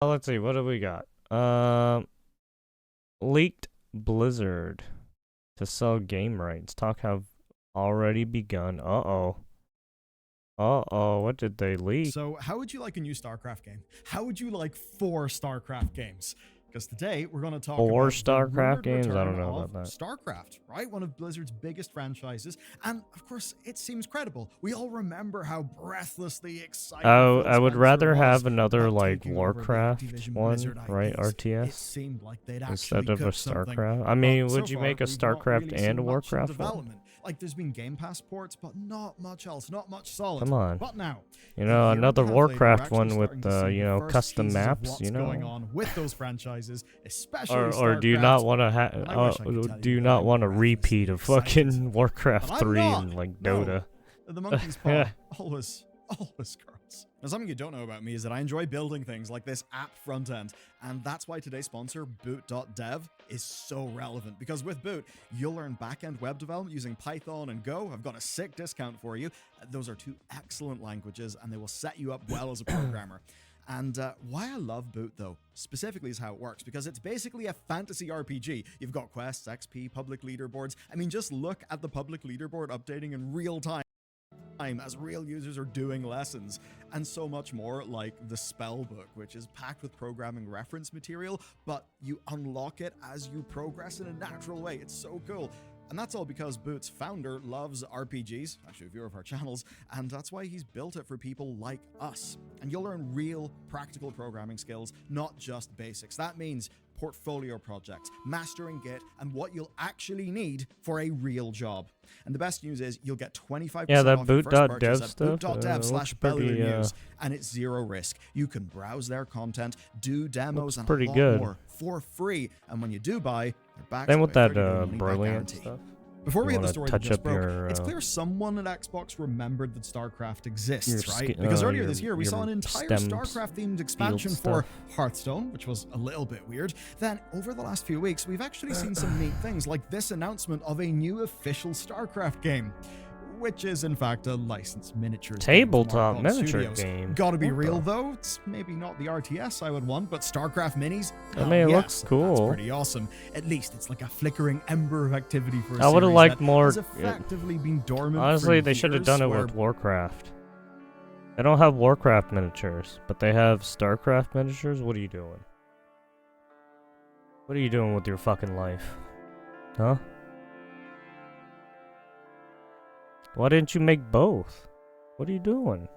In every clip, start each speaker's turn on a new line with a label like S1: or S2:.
S1: Let's see, what do we got? Leaked Blizzard to sell game rights. Talk have already begun. Uh-oh. Uh-oh, what did they leak?
S2: So how would you like a new StarCraft game? How would you like 4 StarCraft games? Because today we're going to talk
S1: Four
S2: about
S1: StarCraft
S2: the
S1: games? I
S2: return
S1: don't know
S2: of
S1: about that.
S2: StarCraft, right? One of Blizzard's biggest franchises. And of course, it seems credible. We all remember how breathlessly exciting
S1: I would
S2: Spencer
S1: rather
S2: was
S1: have another
S2: about
S1: like
S2: taking over the
S1: Warcraft
S2: Activision
S1: one,
S2: Blizzard
S1: right?
S2: IPs. It
S1: RTS
S2: seemed like they'd
S1: instead
S2: actually
S1: of a
S2: cooked something,
S1: StarCraft. I mean,
S2: but
S1: would
S2: so
S1: you
S2: far,
S1: make a
S2: we've not
S1: StarCraft
S2: really
S1: and
S2: seen
S1: a
S2: much in
S1: Warcraft one?
S2: development. Like there's been Game Pass ports, but not much else, not much solid.
S1: Come on.
S2: But now,
S1: You know, another Warcraft one with
S2: you know,
S1: custom maps, you know.
S2: going on with those franchises, especially
S1: Or do you
S2: StarCraft.
S1: not want to do you not want a repeat of fucking Warcraft 3 and like Dota?
S2: The monkey's paw always curls. Now, something you don't know about me is that I enjoy building things like this app front end, and that's why today's sponsor, Boot.dev, is so relevant, because with Boot, you'll learn back-end web development using Python and Go. I've got a sick discount for you. Those are 2 excellent languages, and they will set you up well as a programmer. And why I love Boot, though, specifically is how it works, because it's basically a fantasy RPG. You've got quests, XP, public leaderboards. I mean, just look at the public leaderboard updating in real time as real users are doing lessons, and so much more, like the spell book, which is packed with programming reference material, but you unlock it as you progress in a natural way. It's so cool. And that's all because Boot's founder loves RPGs, actually a viewer of our channels, and that's why he's built it for people like us. And you'll learn real, practical programming skills, not just basics. That means portfolio projects, mastering Git, and what you'll actually need for a real job. And the best news is you'll get 25%
S1: that
S2: off your first purchase
S1: boot.dev
S2: at
S1: stuff
S2: boot.dev/BellyerNews, and it's zero risk. You can browse their content, do demos, and
S1: pretty
S2: a lot
S1: good.
S2: more for free. And when you do buy, they're back.
S1: Same with that Brilliant stuff.
S2: Before we hit the
S1: wanna
S2: story that
S1: touch
S2: just
S1: up
S2: broke,
S1: your,
S2: it's clear someone at Xbox remembered that StarCraft exists,
S1: your
S2: right? Because earlier
S1: your-
S2: this year, we
S1: your
S2: saw an entire
S1: stemmed
S2: StarCraft-themed expansion for
S1: stuff.
S2: Hearthstone, which was a little bit weird. Then, over the last few weeks, we've actually seen some neat things, like this announcement of a new official StarCraft game, which is in fact a licensed miniatures
S1: Tabletop
S2: game from
S1: miniature
S2: Studios.
S1: game.
S2: Gotta be
S1: What
S2: real
S1: the-
S2: though, it's maybe not the RTS I would want, but StarCraft minis.
S1: I mean, it
S2: yes,
S1: looks cool.
S2: That's pretty awesome. At least it's like a flickering ember of activity for a
S1: I would have
S2: series
S1: liked
S2: that
S1: more.
S2: has effectively been dormant.
S1: Honestly,
S2: for
S1: they should have
S2: years,
S1: done it
S2: where
S1: with Warcraft. They don't have Warcraft miniatures, but they have StarCraft miniatures. What are you doing? What are you doing with your fucking life? Huh? Why didn't you make both? What are you doing?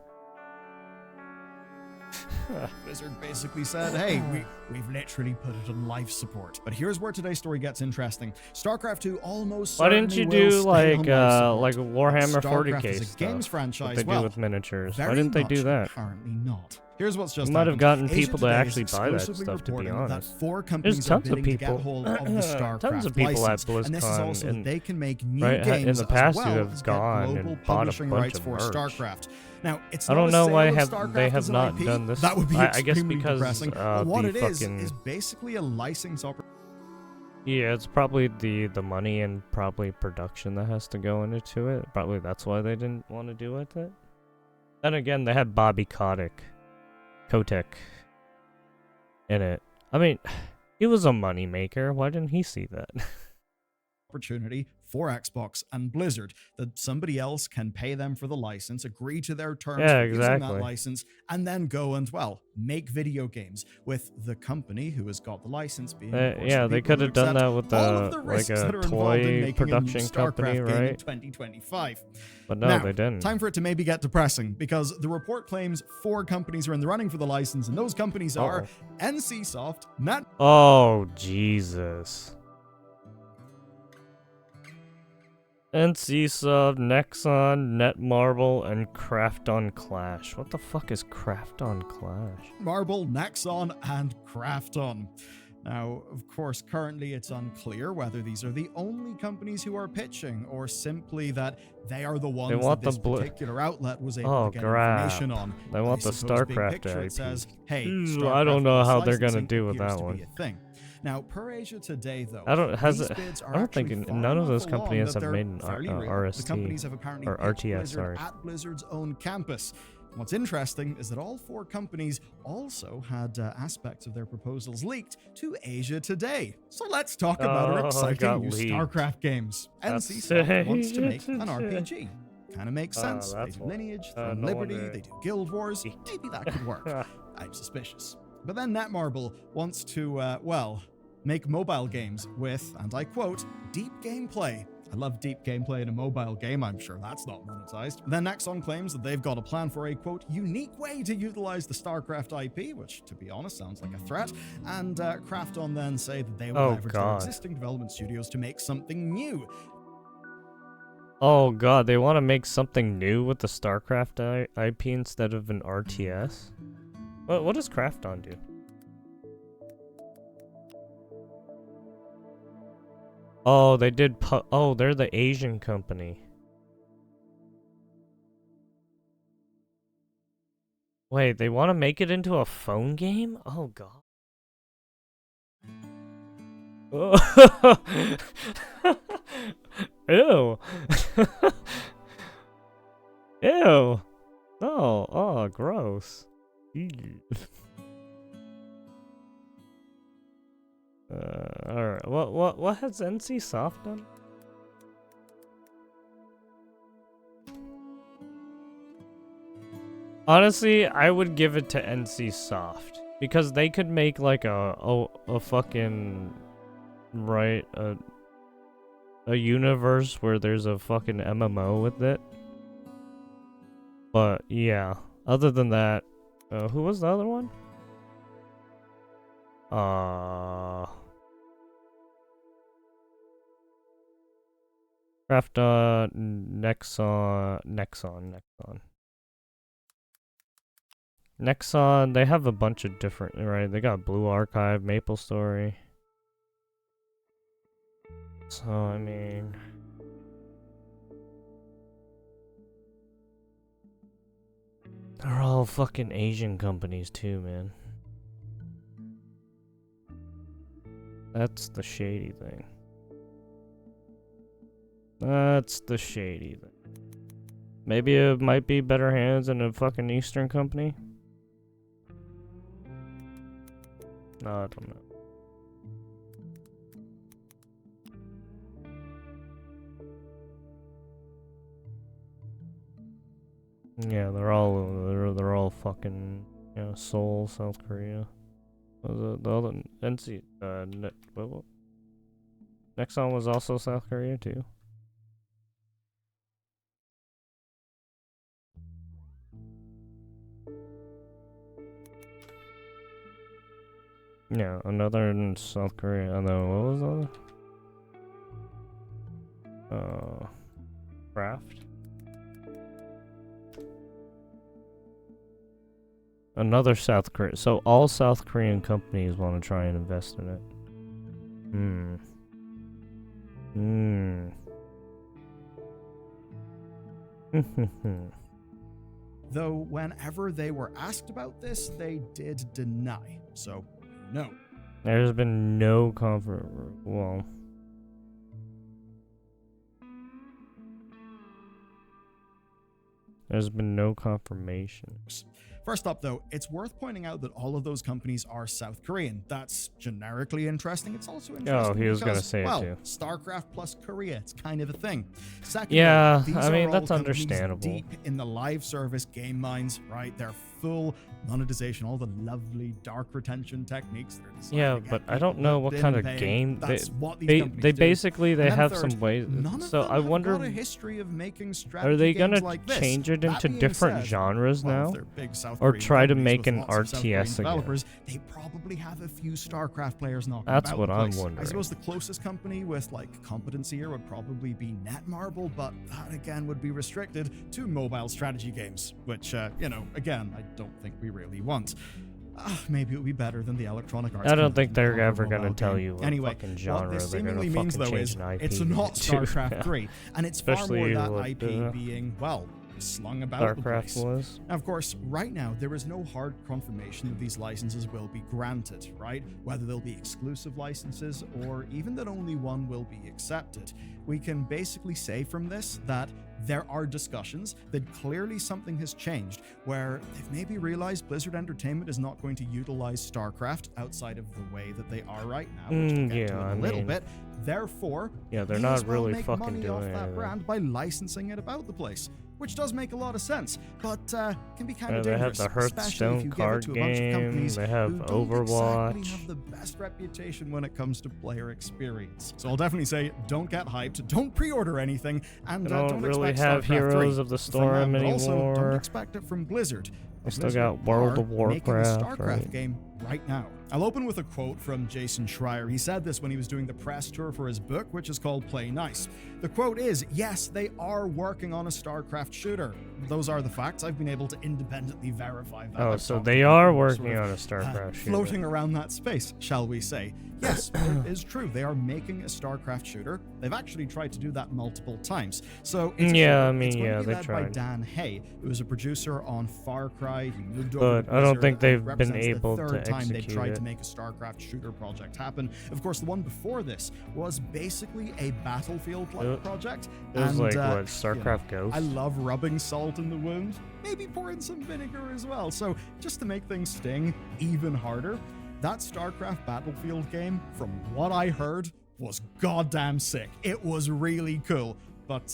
S2: Blizzard basically said, hey, we've literally put it on life support. But here's where today's story gets interesting. StarCraft 2 almost
S1: Why didn't you
S2: certainly
S1: do
S2: will stay
S1: like
S2: on life support.
S1: Warhammer
S2: StarCraft
S1: 40k
S2: is a
S1: stuff?
S2: games
S1: What
S2: franchise,
S1: they do
S2: well,
S1: with miniatures? Why
S2: very
S1: didn't they do
S2: much
S1: that?
S2: Apparently not. Here's what's just
S1: You might have
S2: happened.
S1: gotten
S2: Asia
S1: people to
S2: Today
S1: actually
S2: is
S1: buy that
S2: exclusively
S1: stuff, to be
S2: reporting that
S1: honest.
S2: 4 companies
S1: There's
S2: are
S1: tons of
S2: bidding to get
S1: people.
S2: hold of the StarCraft
S1: Tons of people
S2: license,
S1: at
S2: and this is
S1: BlizzCon
S2: also
S1: and-
S2: they can make new
S1: right, in
S2: games
S1: the past
S2: as
S1: you
S2: well
S1: have
S2: as
S1: gone
S2: get
S1: and
S2: global
S1: bought a
S2: publishing
S1: bunch
S2: rights
S1: of
S2: for
S1: merch.
S2: StarCraft. Now, it's
S1: I
S2: not
S1: don't
S2: a
S1: know
S2: sale
S1: why
S2: of
S1: they
S2: StarCraft
S1: have
S2: as an
S1: not
S2: IP.
S1: done this.
S2: That would be
S1: I guess
S2: extremely
S1: because
S2: depressing. But what
S1: the
S2: it
S1: fucking
S2: is basically a license opportunity.
S1: yeah, it's probably the money and probably production that has to go into it. Probably that's why they didn't want to do it. Then again, they had Bobby Kotick in it. I mean, he was a money maker. Why didn't he see that?
S2: Opportunity for Xbox and Blizzard that somebody else can pay them for the license, agree to their terms for using that license, and then go and, well, make video games with the company who has got the license being of course,
S1: yeah,
S2: the
S1: they
S2: people
S1: could
S2: who
S1: have done
S2: accept
S1: that with
S2: all of the
S1: like
S2: risks
S1: a
S2: that are involved in
S1: toy
S2: making a new
S1: production
S2: StarCraft
S1: company,
S2: game in
S1: right?
S2: 2025.
S1: But no,
S2: Now,
S1: they didn't.
S2: Time for it to maybe get depressing, because the report claims 4 companies are in the running for the license, and those companies are NCSoft, Nat.
S1: Oh, Jesus. NCSoft, Nexon, Netmarble, and Krafton Clash. What the fuck is Krafton Clash?
S2: Marble, Nexon, and Krafton. Now, of course, currently it's unclear whether these are the only companies who are pitching, or simply that they are the ones that this particular outlet was able to get information on.
S1: They want the
S2: I suppose big
S1: StarCraft
S2: picture,
S1: IP.
S2: it says, hey,
S1: I don't know how they're gonna
S2: licensing
S1: do with
S2: appears
S1: that
S2: to
S1: one.
S2: be a thing. Now, per Asia Today, though,
S1: I don't
S2: these bids are
S1: think
S2: actually far
S1: none of those
S2: enough along
S1: companies
S2: that
S1: have
S2: they're
S1: made an
S2: fairly real.
S1: RST
S2: The companies have apparently
S1: or
S2: pitched
S1: RTS,
S2: Blizzard
S1: sorry.
S2: at Blizzard's own campus. What's interesting is that all 4 companies also had aspects of their proposals leaked to Asia Today. So let's talk about our exciting new
S1: leaked.
S2: StarCraft games. NC Soft wants to make an RPG. Kind of makes sense. They do Lineage, Throne Liberty, they do Guild Wars. Maybe that could work. I'm suspicious. But then Netmarble wants to, make mobile games with, and I quote, deep gameplay. I love deep gameplay in a mobile game. I'm sure that's not monetized. Then Nexon claims that they've got a plan for a, quote, unique way to utilize the StarCraft IP, which, to be honest, sounds like a threat. And Krafton then say that they will leverage their existing development studios to make something new.
S1: Oh god, they want to make something new with the StarCraft IP instead of an RTS? What does Krafton do? Oh, they did oh, they're the Asian company. Wait, they want to make it into a phone game? Oh god. Oh. Ew. Ew. No. Oh, gross. Alright. What has NC Soft done? Honestly, I would give it to NC Soft because they could make like a fucking a universe where there's a fucking MMO with it. But yeah, other than that, who was the other one? Nexon, they have a bunch of different, right? They got Blue Archive, Maple Story. So, I mean... they're all fucking Asian companies too, man. That's the shady thing. That's the shady thing. Maybe it might be better hands in a fucking Eastern company? No, I don't know. Yeah, they're all fucking, you know, Seoul, South Korea. The other NC what? Nexon was also South Korea too. Yeah, another in South Korea. And then what was the other? Craft. Another South Korea. So all South Korean companies want to try and invest in it.
S2: Though whenever they were asked about this, they did deny. So, no.
S1: There's been no there's been no confirmation.
S2: First up, though, it's worth pointing out that all of those companies are South Korean. That's generically interesting. It's also interesting
S1: he was
S2: because,
S1: gonna say it too.
S2: StarCraft plus Korea, it's kind of a thing. Secondly,
S1: yeah,
S2: these
S1: I mean,
S2: are
S1: that's
S2: all
S1: understandable.
S2: deep in the live service game mines, right? They're full monetization, all the lovely dark retention techniques that are designed
S1: yeah,
S2: to get
S1: but I don't know what kind of game they basically they have some ways. So I wonder,
S2: a history of making
S1: are they gonna
S2: like
S1: change it into different genres now, or try to make an RTS again?
S2: They probably have a few StarCraft players knocking
S1: That's
S2: about
S1: what
S2: the
S1: I'm
S2: place.
S1: wondering.
S2: I suppose the closest company with like competency here would probably be Netmarble, but that again would be restricted to mobile strategy games, which you know, again, I don't think we really want. Maybe it would be better than the Electronic Arts.
S1: I don't think they're ever gonna tell you what
S2: anyway,
S1: fucking genre
S2: what this
S1: they're gonna
S2: seemingly means,
S1: fucking
S2: though,
S1: change
S2: is
S1: an IP
S2: it's not
S1: to.
S2: StarCraft 3, and it's
S1: Especially
S2: far more that
S1: with,
S2: IP being, well, slung about the place.
S1: StarCraft was.
S2: Now, of course, right now, there is no hard confirmation that these licenses will be granted, right? Whether they'll be exclusive licenses or even that only one will be accepted. We can basically say from this that there are discussions, that clearly something has changed, where they've maybe realized Blizzard Entertainment is not going to utilize StarCraft outside of the way that they are right now, which we'll get to in a little bit. Therefore,
S1: yeah, they're
S2: may
S1: not
S2: as well
S1: really
S2: make
S1: fucking
S2: money
S1: doing
S2: off that
S1: anything.
S2: brand by licensing it about the place, which does make a lot of sense, but can be kind of
S1: They have
S2: dangerous,
S1: the
S2: especially if
S1: Hearthstone
S2: you give it
S1: card
S2: to a bunch of
S1: game.
S2: companies
S1: They have
S2: who don't
S1: Overwatch.
S2: exactly have the best reputation when it comes to player experience. So I'll definitely say, don't get hyped, don't pre-order anything, and
S1: They don't
S2: don't
S1: really
S2: expect
S1: have
S2: StarCraft 3
S1: Heroes of the
S2: from
S1: Storm
S2: them, but also don't
S1: anymore.
S2: expect it from Blizzard.
S1: They still
S2: Blizzard
S1: got World of
S2: are making a
S1: Warcraft,
S2: StarCraft
S1: right?
S2: game right now. I'll open with a quote from Jason Schreier. He said this when he was doing the press tour for his book, which is called Play Nice. The quote is, "Yes, they are working on a StarCraft shooter." Those are the facts. I've been able to independently verify that.
S1: Oh,
S2: I've
S1: so
S2: talked
S1: they
S2: to
S1: are
S2: people
S1: working
S2: sort of,
S1: on a StarCraft shooter.
S2: floating around that space, shall we say. Yes, it is true. They are making a StarCraft shooter. They've actually tried to do that multiple times. So it's
S1: Yeah,
S2: a
S1: I
S2: shooter.
S1: mean,
S2: It's going
S1: yeah,
S2: to be
S1: they
S2: led by
S1: tried.
S2: Dan Hay, who is a producer on Far Cry. He moved over
S1: But
S2: to
S1: I don't
S2: Blizzard
S1: think
S2: and
S1: they've been
S2: represents
S1: able
S2: the
S1: to
S2: third time they've
S1: execute
S2: tried
S1: it.
S2: to make a StarCraft shooter project happen. Of course, the one before this was basically a Battlefield-like project.
S1: It was like,
S2: and,
S1: what, StarCraft Ghost?
S2: I love rubbing salt in the wound. Maybe pouring some vinegar as well. So just to make things sting even harder, that StarCraft Battlefield game, from what I heard, was goddamn sick. It was really cool. But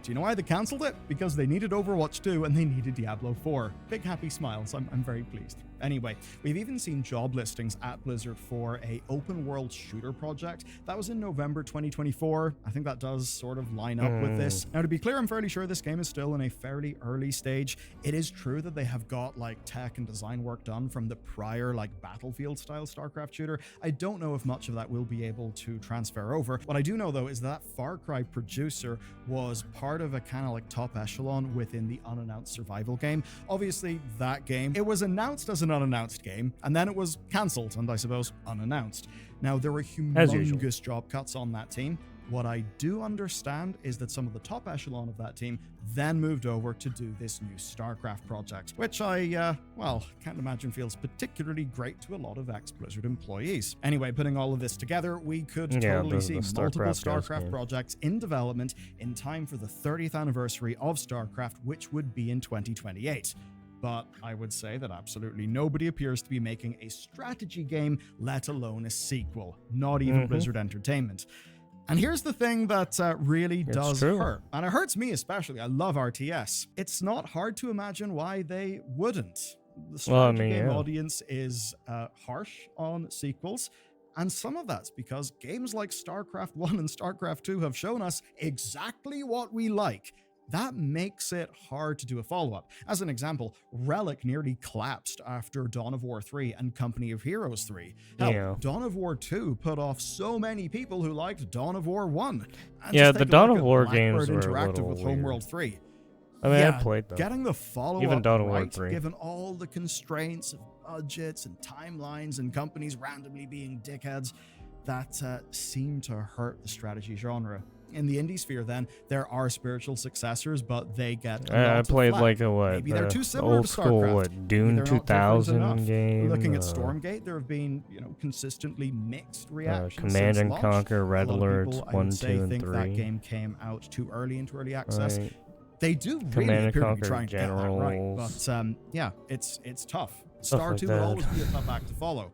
S2: do you know why they cancelled it? Because they needed Overwatch 2 and they needed Diablo 4. Big happy smiles. I'm very pleased. Anyway, we've even seen job listings at Blizzard for a open world shooter project. That was in November 2024. I think that does sort of line up with this. Now, to be clear, I'm fairly sure this game is still in a fairly early stage. It is true that they have got like tech and design work done from the prior like Battlefield style StarCraft shooter. I don't know if much of that will be able to transfer over. What I do know though is that Far Cry producer was part of a kind of like top echelon within the unannounced survival game. Obviously, that game, it was announced as an unannounced game, and then it was cancelled, and I suppose unannounced. Now, there were humongous job cuts on that team. What I do understand is that some of the top echelon of that team then moved over to do this new StarCraft project, which I, well, can't imagine feels particularly great to a lot of ex-Blizzard employees. Anyway, putting all of this together, we could totally see multiple StarCraft projects in development in time for the 30th anniversary of StarCraft, which would be in 2028. But I would say that absolutely nobody appears to be making a strategy game, let alone a sequel. Not even Blizzard Entertainment. And here's the thing that really does hurt. And it hurts me especially. I love RTS. It's not hard to imagine why they wouldn't. The strategy game audience is harsh on sequels. And some of that's because games like StarCraft 1 and StarCraft 2 have shown us exactly what we like. That makes it hard to do a follow-up. As an example, Relic nearly collapsed after Dawn of War 3 and Company of Heroes 3. Hell, Dawn of War 2 put off so many people who liked Dawn of War 1. And
S1: yeah, the Dawn of War
S2: Blackbird
S1: games were
S2: interactive
S1: a little
S2: with
S1: weird.
S2: Homeworld 3.
S1: I mean, I played them.
S2: Getting the follow-up
S1: Even Dawn of War
S2: right,
S1: 3.
S2: given all the constraints of budgets and timelines and companies randomly being dickheads, that seem to hurt the strategy genre. In the indie sphere, then, there are spiritual successors, but they get
S1: I played like a what?
S2: Maybe they're too similar
S1: old
S2: to
S1: school
S2: StarCraft.
S1: what, Dune
S2: Maybe they're not different
S1: 2000
S2: enough.
S1: game.
S2: Looking at Stormgate, there have been, consistently mixed reactions.
S1: Command
S2: since
S1: and
S2: launch.
S1: Conquer, Red
S2: A lot of
S1: Alert,
S2: people, I
S1: 1,
S2: would
S1: 2,
S2: say,
S1: and
S2: think
S1: 3.
S2: that game came out too early into early access.
S1: Right.
S2: They do really
S1: Command and
S2: appear to be
S1: Conquer
S2: trying to get that right,
S1: Generals.
S2: but yeah, it's tough. Star
S1: like
S2: 2
S1: that.
S2: will always be a tough act to follow.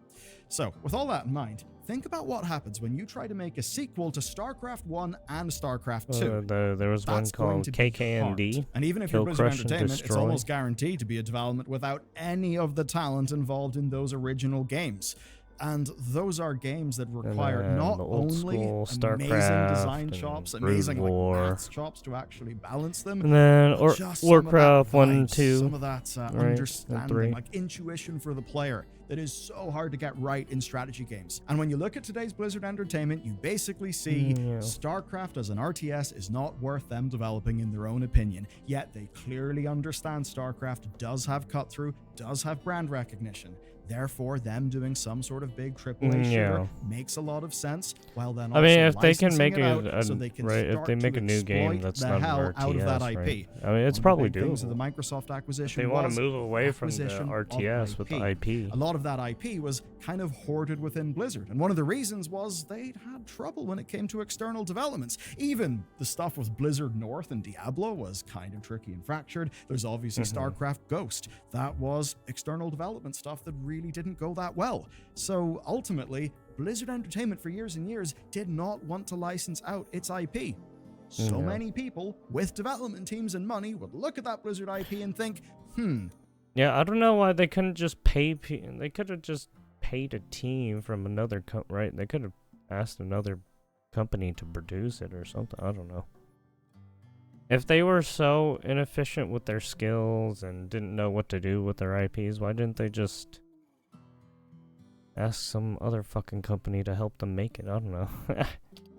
S2: So, with all that in mind, think about what happens when you try to make a sequel to StarCraft 1 and StarCraft 2.
S1: There was one
S2: That's going
S1: called
S2: to be
S1: KKND.
S2: hard. And even if
S1: Kill,
S2: you're Blizzard
S1: Crush, and
S2: Entertainment, it's
S1: Destroy.
S2: almost guaranteed to be a development without any of the talent involved in those original games. And those are games that require not
S1: the old
S2: only
S1: school
S2: amazing
S1: StarCraft
S2: design
S1: and
S2: chops,
S1: Brood
S2: amazing
S1: War.
S2: maths chops to actually balance them,
S1: And then
S2: but just some of that
S1: Warcraft 1 and
S2: vibes,
S1: 2.
S2: some of that
S1: and
S2: understanding,
S1: 3.
S2: like intuition for the player that is so hard to get right in strategy games. And when you look at today's Blizzard Entertainment, you basically see StarCraft as an RTS is not worth them developing in their own opinion. Yet they clearly understand StarCraft does have cut through, does have brand recognition. Therefore, them doing some sort of big AAA shooter makes a lot of sense. While then,
S1: I mean,
S2: also
S1: if they can make
S2: so they can
S1: right, if
S2: start
S1: they make
S2: to
S1: a new game
S2: exploit
S1: that's
S2: the
S1: not an
S2: hell
S1: RTS,
S2: out of that IP.
S1: right? I mean, it's
S2: One
S1: probably
S2: of the big things of the
S1: doable.
S2: Microsoft acquisition
S1: They want
S2: was
S1: to move away from the
S2: acquisition of
S1: RTS with the IP.
S2: A lot of that IP was kind of hoarded within Blizzard, and one of the reasons was they'd had trouble when it came to external developments. Even the stuff with Blizzard North and Diablo was kind of tricky and fractured. There's obviously StarCraft Ghost. That was external development stuff that really didn't go that well. So ultimately, Blizzard Entertainment for years and years did not want to license out its IP. So many people with development teams and money would look at that Blizzard IP and think,
S1: Yeah, I don't know why they couldn't just pay. They could have just paid a team from another right? They could have asked another company to produce it or something. I don't know. If they were so inefficient with their skills and didn't know what to do with their IPs, why didn't they just ask some other fucking company to help them make it? I don't know.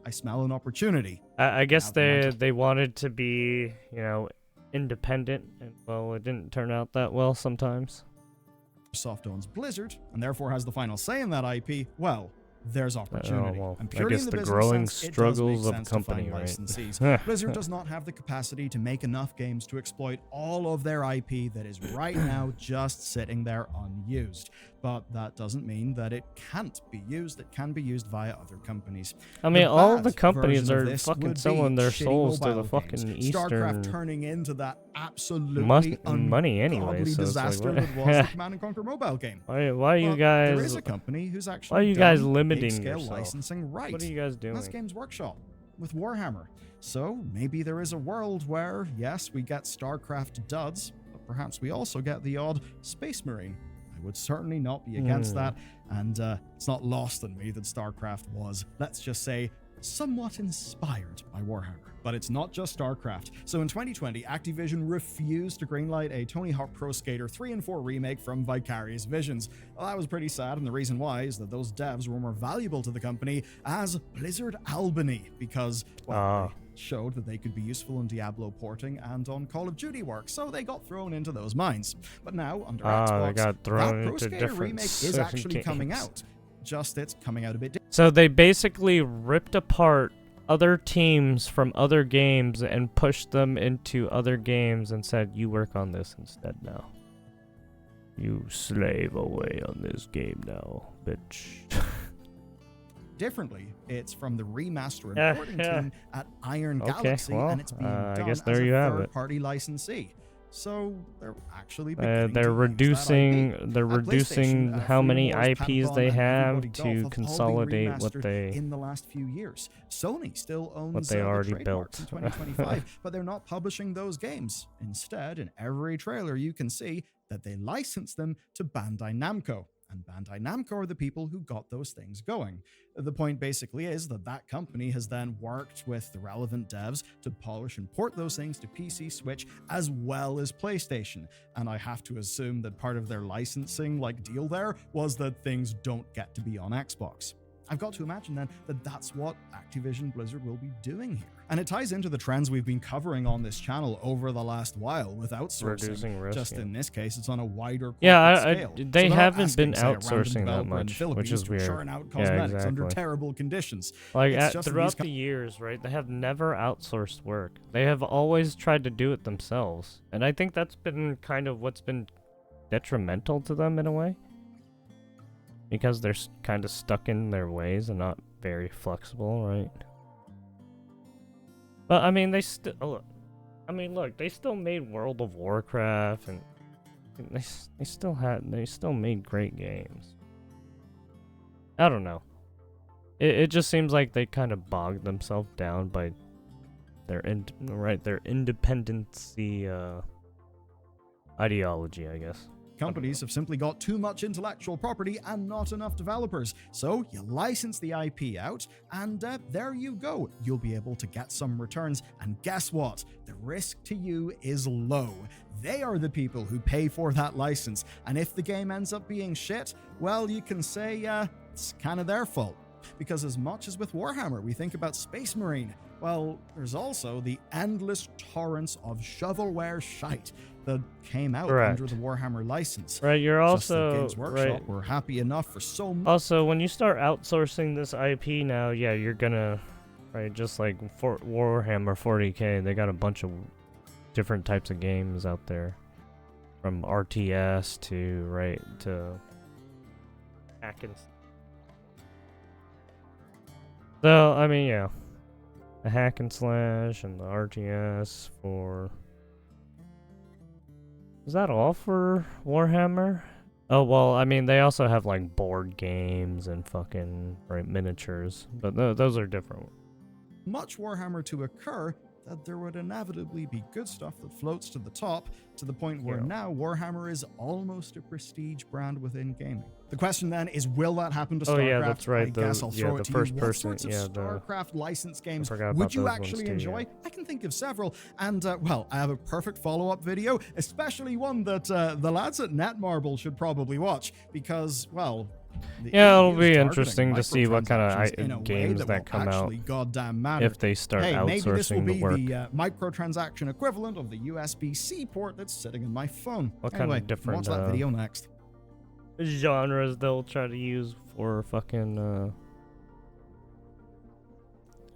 S2: I smell an opportunity.
S1: I guess they wanted to be, you know, independent, and well, it didn't turn out that well sometimes.
S2: Microsoft owns Blizzard, and therefore has the final say in that IP. Well, there's opportunity.
S1: Well,
S2: and
S1: I
S2: purely
S1: guess
S2: in
S1: the
S2: business
S1: growing
S2: sense,
S1: struggles
S2: it
S1: of
S2: does make sense
S1: company,
S2: to find
S1: right?
S2: licensees. Blizzard does not have the capacity to make enough games to exploit all of their IP that is right now just sitting there unused. But that doesn't mean that it can't be used. It can be used via other companies.
S1: I mean, all the companies are fucking selling their souls to the fucking Eastern.
S2: StarCraft turning into that absolutely
S1: money anyway, so
S2: disaster
S1: it's like,
S2: that was the Command and Conquer mobile game.
S1: Why are you guys?
S2: There is a company who's actually
S1: why are you guys
S2: done
S1: limiting
S2: big-scale
S1: yourself?
S2: licensing right.
S1: What are you guys doing?
S2: That's Games Workshop with Warhammer. So maybe there is a world where, yes, we get StarCraft duds, but perhaps we also get the odd Space Marine. I would certainly not be against that, and it's not lost on me that StarCraft was, let's just say, somewhat inspired by Warhammer. But it's not just StarCraft. So in 2020, Activision refused to greenlight a Tony Hawk Pro Skater 3 and 4 remake from Vicarious Visions. Well, that was pretty sad, and the reason why is that those devs were more valuable to the company as Blizzard Albany, because, well, they showed that they could be useful in Diablo porting and on Call of Duty work, so they got thrown into those mines. But now, under Xbox,
S1: they got thrown
S2: that Pro
S1: into
S2: Skater
S1: different
S2: remake is actually
S1: games.
S2: coming out. Just it's coming out a bit different.
S1: So they basically ripped apart other teams from other games and pushed them into other games and said, you work on this instead now. You slave away on this game now, bitch.
S2: Differently, it's from the remaster and porting team at Iron Galaxy,
S1: well,
S2: and it's being done
S1: I guess
S2: as
S1: there
S2: a
S1: you have it.
S2: third-party licensee. So they're actually
S1: they're reducing how many IPs they have to consolidate what they
S2: in the last few years. Sony still owns
S1: what they already built
S2: in 2025, but they're not publishing those games. Instead, in every trailer you can see that they license them to Bandai Namco. And Bandai Namco are the people who got those things going. The point basically is that that company has then worked with the relevant devs to polish and port those things to PC, Switch, as well as PlayStation. And I have to assume that part of their licensing deal there was that things don't get to be on Xbox. I've got to imagine then that that's what Activision Blizzard will be doing here. And it ties into the trends we've been covering on this channel over the last while with outsourcing.
S1: Reducing risk,
S2: just in this case, it's on a wider
S1: scale. They
S2: so
S1: haven't been outsourcing that much, which is weird.
S2: Churn out cosmetics under terrible conditions.
S1: Throughout the years, right? They have never outsourced work. They have always tried to do it themselves. And I think that's been kind of what's been detrimental to them in a way. Because they're kind of stuck in their ways and not very flexible, right? But I mean, they still made World of Warcraft, and they still made great games. I don't know. It just seems like they kind of bogged themselves down by their independency ideology, I guess.
S2: Companies have simply got too much intellectual property and not enough developers. So you license the IP out, and there you go. You'll be able to get some returns. And guess what? The risk to you is low. They are the people who pay for that license. And if the game ends up being shit, well, you can say it's kind of their fault. Because as much as with Warhammer, we think about Space Marine, well, there's also the endless torrents of shovelware shite that came out
S1: Correct.
S2: under the Warhammer license.
S1: Right, you're
S2: Just that
S1: also
S2: Games Workshop were happy enough for so much.
S1: Also, when you start outsourcing this IP now, yeah, you're gonna, right, just like for Warhammer 40K, they got a bunch of different types of games out there, from RTS to hack and. So I mean, yeah, the hack and slash and the RTS for. Is that all for Warhammer? Oh, well, I mean, they also have, like, board games and fucking, right, miniatures. But those are different.
S2: Much Warhammer to occur, that there would inevitably be good stuff that floats to the top, to the point where now Warhammer is almost a prestige brand within gaming. The question then is, will that happen to StarCraft?
S1: Oh, yeah, that's right.
S2: I guess I'll throw it to
S1: first
S2: you.
S1: person,
S2: What sorts of StarCraft licensed games would you actually enjoy?
S1: Yeah.
S2: I can think of several. And, well, I have a perfect follow-up video, especially one that the lads at Netmarble should probably watch, because, well...
S1: Yeah, it'll be interesting to see what kind of games that come out if they start outsourcing
S2: maybe this will be
S1: the work.
S2: the microtransaction equivalent of the USB-C port that's sitting in my phone.
S1: What
S2: anyway,
S1: kind of different
S2: watch that video next.
S1: Genres they'll try to use for fucking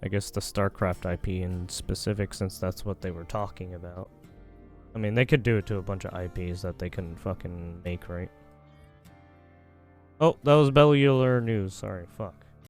S1: I guess the StarCraft IP in specific, since that's what they were talking about. I mean, they could do it to a bunch of IPs that they couldn't fucking make, right? Oh, that was Bellular News. Sorry, fuck.